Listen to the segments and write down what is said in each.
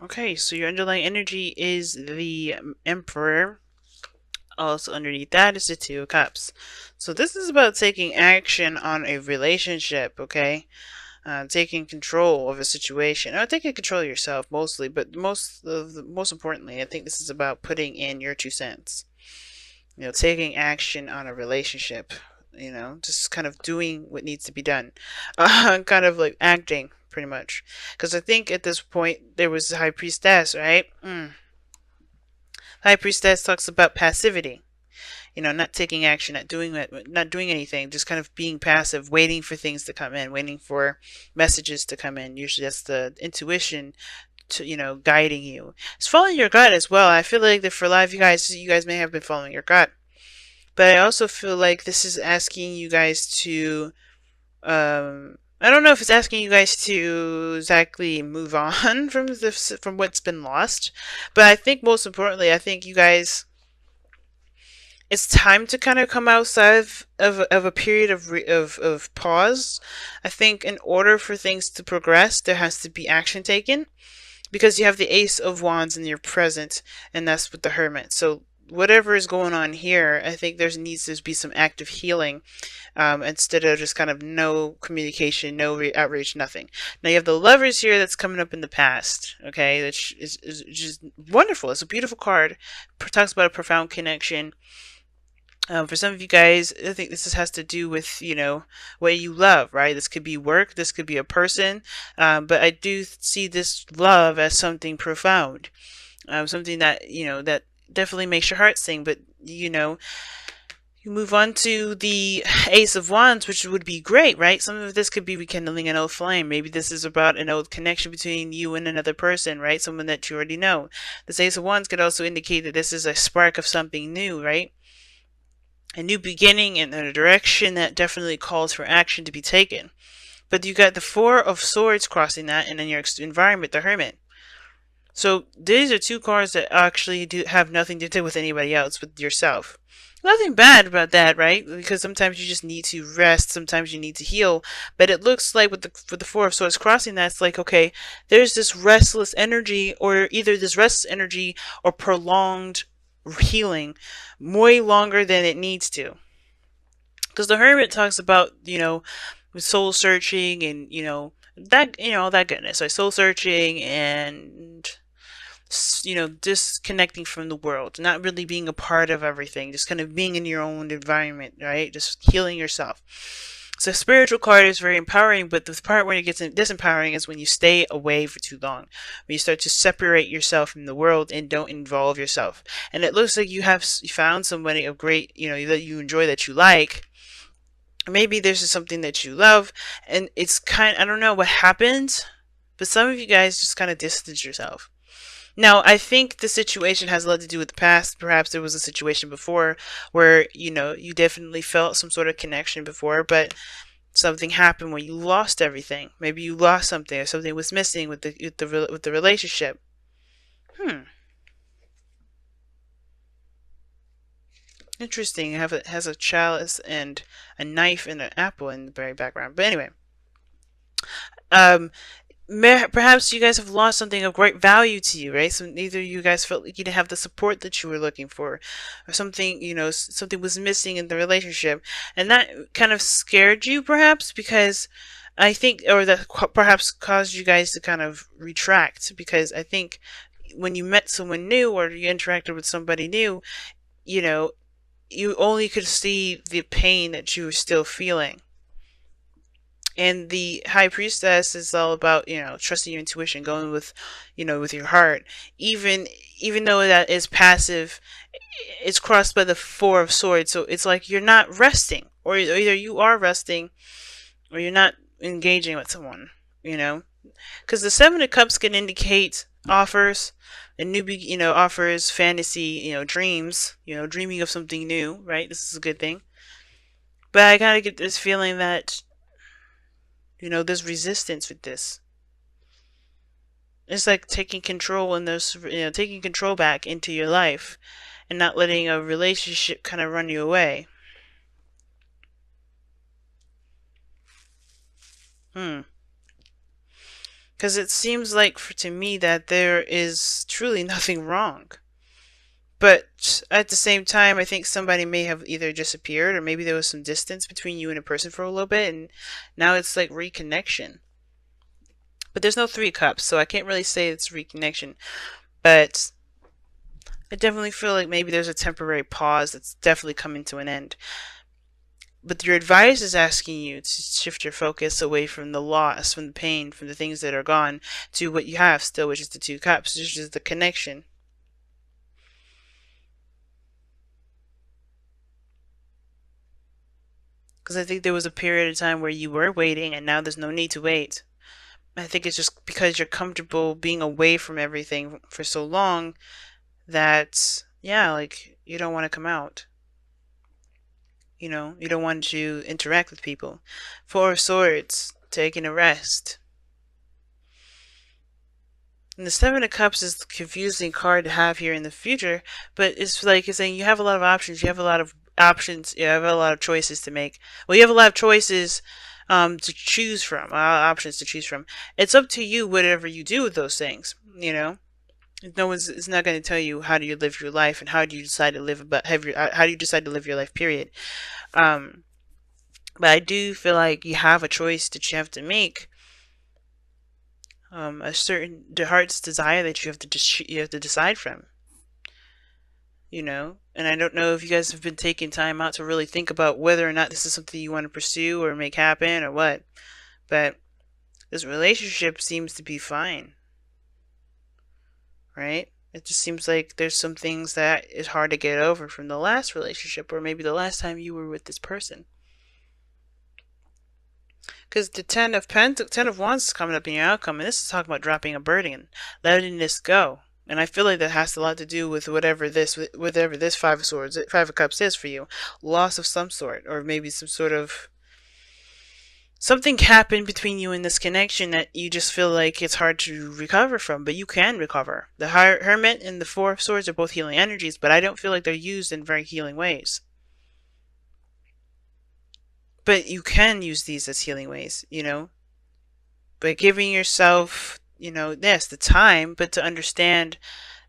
Okay, so your underlying energy is the Emperor. Also underneath that is the Two of Cups. So this is about taking action on a relationship, okay? Taking control of a situation. Taking control of yourself mostly, but most importantly, I think this is about putting in your 2 cents. Taking action on a relationship. Just kind of doing what needs to be done. Kind of like acting, pretty much. Because I think at this point there was the High Priestess, right? High Priestess talks about passivity. Not taking action, not doing anything, just kind of being passive, waiting for things to come in, waiting for messages to come in. Usually that's the intuition to, guiding you. It's following your gut as well. I feel like that for a lot of you guys may have been following your gut. But I also feel like this is asking you guys to, I don't know if it's asking you guys to exactly move on from what's been lost, but I think most importantly, I think you guys, it's time to kind of come outside of a period of pause. I think in order for things to progress, there has to be action taken because you have the Ace of Wands in your present, and that's with the Hermit. So whatever is going on here, I think there needs to be some active healing, instead of just kind of no communication, no outreach, nothing. Now you have the Lovers here that's coming up in the past, okay? That is just wonderful. It's a beautiful card. It talks about a profound connection. For some of you guys, I think this has to do with, what you love, right? This could be work, this could be a person, but I do see this love as something profound, something that, that definitely makes your heart sing. But, you move on to the Ace of Wands, which would be great, right? Some of this could be rekindling an old flame. Maybe this is about an old connection between you and another person, right? Someone that you already know. This Ace of Wands could also indicate that this is a spark of something new, right? A new beginning in a direction that definitely calls for action to be taken. But you got the Four of Swords crossing that, and then your environment, the Hermit. So these are two cards that actually do have nothing to do with anybody else, with yourself. Nothing bad about that, right? Because sometimes you just need to rest, sometimes you need to heal. But it looks like with the Four of Swords crossing that, it's like, okay, there's this restless energy, or either this restless energy or prolonged healing, way longer than it needs to. Because the Hermit talks about, with soul searching and, all that goodness. So soul searching and, disconnecting from the world, not really being a part of everything, just kind of being in your own environment, right? Just healing yourself. So spiritual card is very empowering, but the part where it gets disempowering is when you stay away for too long, when you start to separate yourself from the world and don't involve yourself. And it looks like you found somebody of great, that you enjoy, that you like. Maybe this is something that you love, and I don't know what happened, but some of you guys just kind of distance yourself. Now, I think the situation has a lot to do with the past. Perhaps there was a situation before where, you definitely felt some sort of connection before, but something happened where you lost everything. Maybe you lost something, or something was missing with the relationship. Interesting. It has a chalice and a knife and an apple in the very background. But anyway, um, perhaps you guys have lost something of great value to you, right? So neither you guys felt like you didn't have the support that you were looking for, or something, something was missing in the relationship, and that kind of scared you, perhaps, because I think, or that perhaps caused you guys to kind of retract, because I think when you met someone new or you interacted with somebody new, you know, you only could see the pain that you were still feeling. And the High Priestess is all about, trusting your intuition, going with, with your heart. Even though that is passive, it's crossed by the Four of Swords. So it's like you're not resting, or either you are resting or you're not engaging with someone, because the Seven of Cups can indicate offers, a new, offers, fantasy, dreams, dreaming of something new, right? This is a good thing. But I kind of get this feeling that, there's resistance with this. It's like taking control in this, taking control back into your life and not letting a relationship kind of run you away. Because it seems like to me that there is truly nothing wrong. But at the same time, I think somebody may have either disappeared or maybe there was some distance between you and a person for a little bit, and now it's like reconnection. But there's no three cups, so I can't really say it's reconnection. But I definitely feel like maybe there's a temporary pause that's definitely coming to an end. But your advice is asking you to shift your focus away from the loss, from the pain, from the things that are gone, to what you have still, which is the two cups, which is the connection. Because I think there was a period of time where you were waiting, and now there's no need to wait. I think it's just because you're comfortable being away from everything for so long that, yeah, like, you don't want to come out. You don't want to interact with people. Four of Swords, taking a rest. And the Seven of Cups is a confusing card to have here in the future, but it's like it's saying you have a lot of options. You have a lot of options. You have a lot of choices to make. Well, you have a lot of choices to choose from, options to choose from. It's up to you whatever you do with those things. No one's is not going to tell you how do you live your life and how do you decide to live how do you decide to live your life. Period. Um, but I do feel like you have a choice that you have to make. A certain the heart's desire that you have to decide from. And I don't know if you guys have been taking time out to really think about whether or not this is something you want to pursue or make happen or what. But this relationship seems to be fine, right? It just seems like there's some things that is hard to get over from the last relationship or maybe the last time you were with this person. Because the Ten of Wands is coming up in your outcome, and this is talking about dropping a burden and letting this go. And I feel like that has a lot to do with whatever this Five of Swords, Five of Cups is for you. Loss of some sort, or maybe some sort of something happened between you and this connection that you just feel like it's hard to recover from, but you can recover. The Hermit and the Four of Swords are both healing energies, but I don't feel like they're used in very healing ways. But you can use these as healing ways, by giving yourself, yes, the time, but to understand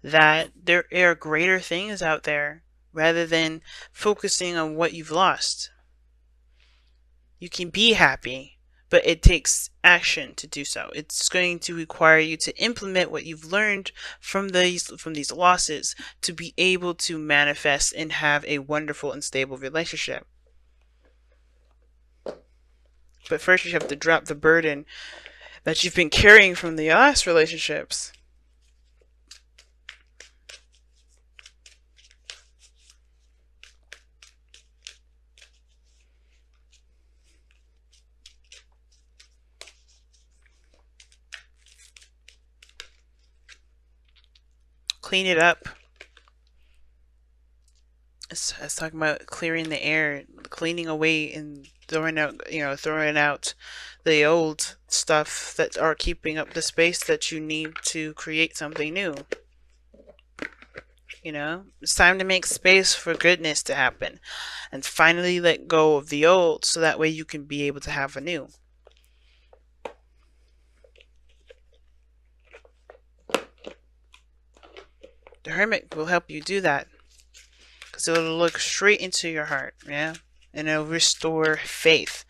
that there are greater things out there rather than focusing on what you've lost. You can be happy, but it takes action to do so. It's going to require you to implement what you've learned from these losses to be able to manifest and have a wonderful and stable relationship. But first you have to drop the burden that you've been carrying from the last relationships. Clean it up. It's talking about clearing the air, cleaning away and throwing out the old stuff that are keeping up the space that you need to create something new. It's time to make space for goodness to happen and finally let go of the old so that way you can be able to have a new. The Hermit will help you do that. Because it'll look straight into your heart, yeah? And it'll restore faith.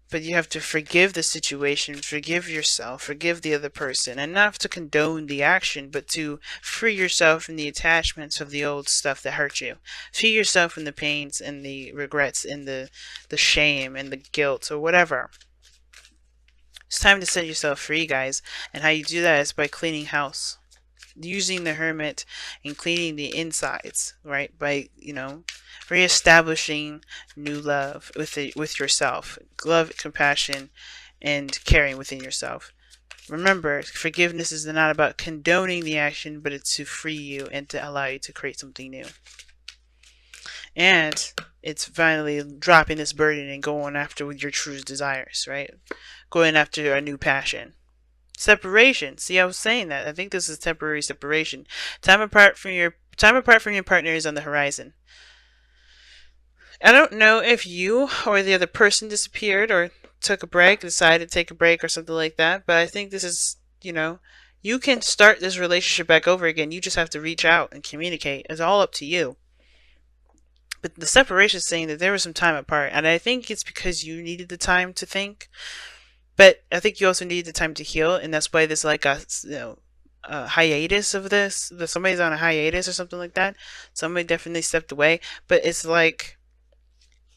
But you have to forgive the situation, forgive yourself, forgive the other person, and not to condone the action, but to free yourself from the attachments of the old stuff that hurt you. Free yourself from the pains and the regrets and the shame and the guilt or whatever. It's time to set yourself free, guys. And how you do that is by cleaning house. Using the Hermit and cleaning the insides, right? By reestablishing new love with yourself, love, compassion, and caring within yourself. Remember, forgiveness is not about condoning the action, but it's to free you and to allow you to create something new. And it's finally dropping this burden and going after your true desires, right? Going after a new passion. Separation. See, I was saying that. I think this is temporary separation. Time apart from your partner is on the horizon. I don't know if you or the other person disappeared or took a break, decided to take a break or something like that. But I think this is, you can start this relationship back over again. You just have to reach out and communicate. It's all up to you. But the separation is saying that there was some time apart, and I think it's because you needed the time to think. But I think you also needed the time to heal, and that's why there's like a hiatus of this. That somebody's on a hiatus or something like that. Somebody definitely stepped away, but it's like,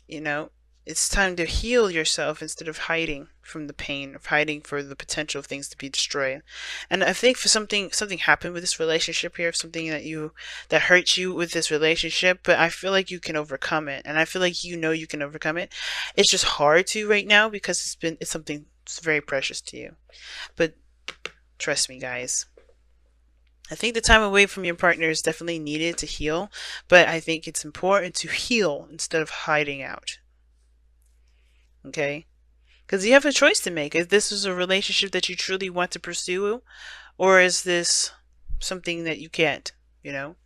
you know, it's time to heal yourself instead of hiding from the pain, of hiding for the potential of things to be destroyed. And I think for something happened with this relationship here, something that hurts you with this relationship, but I feel like you can overcome it, and I feel like you can overcome it. It's just hard to right now because it's something that's very precious to you. But trust me, guys. I think the time away from your partner is definitely needed to heal, but I think it's important to heal instead of hiding out. Okay? Because you have a choice to make. If this is a relationship that you truly want to pursue, or is this something that you can't, you know?